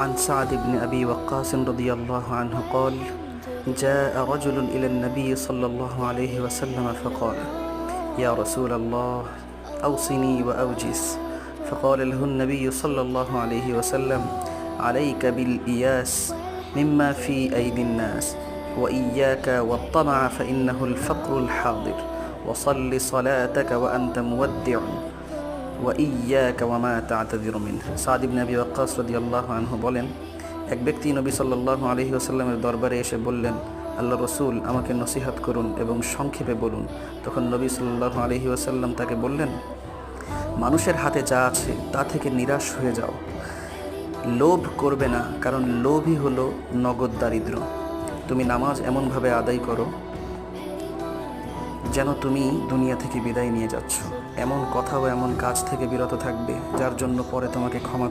عن سعد بن أبي وقاص رضي الله عنه قال: جاء رجل إلى النبي صلى الله عليه وسلم فقال: يا رسول الله أوصني وأوجز. فقال له النبي صلى الله عليه وسلم: عليك بالإياس مما في أيدي الناس، وإياك والطمع فإنه الفقر الحاضر، وصل صلاتك وأنت مودع، وإياك وما تعتذر منه। সাদ ইবনে আবি ওয়াক্কাস রাদিয়াল্লাহু আনহু বলেন, এক ব্যক্তি নবী সাল্লাল্লাহু আলাইহি ওয়াসাল্লামের দরবারে এসে বললেন, আল্লাহ রসুল, আমাকে নসিহত করুন এবং সংক্ষেপে বলুন। তখন নবী সাল্লাল্লাহু আলাইহি ওয়াসাল্লাম তাকে বললেন, মানুষের হাতে যা আছে তা থেকে নিরাশ হয়ে যাও। লোভ করবে না, কারণ লোভই হলো নগদ দারিদ্র। তুমি নামাজ এমনভাবে আদায় করো যেন তুমি দুনিয়া থেকে বিদায় নিয়ে যাচ্ছ। এমন কথা ও এমন কাজ থেকে বিরত থাকবে যার জন্য পরে তোমাকে ক্ষমা চাই।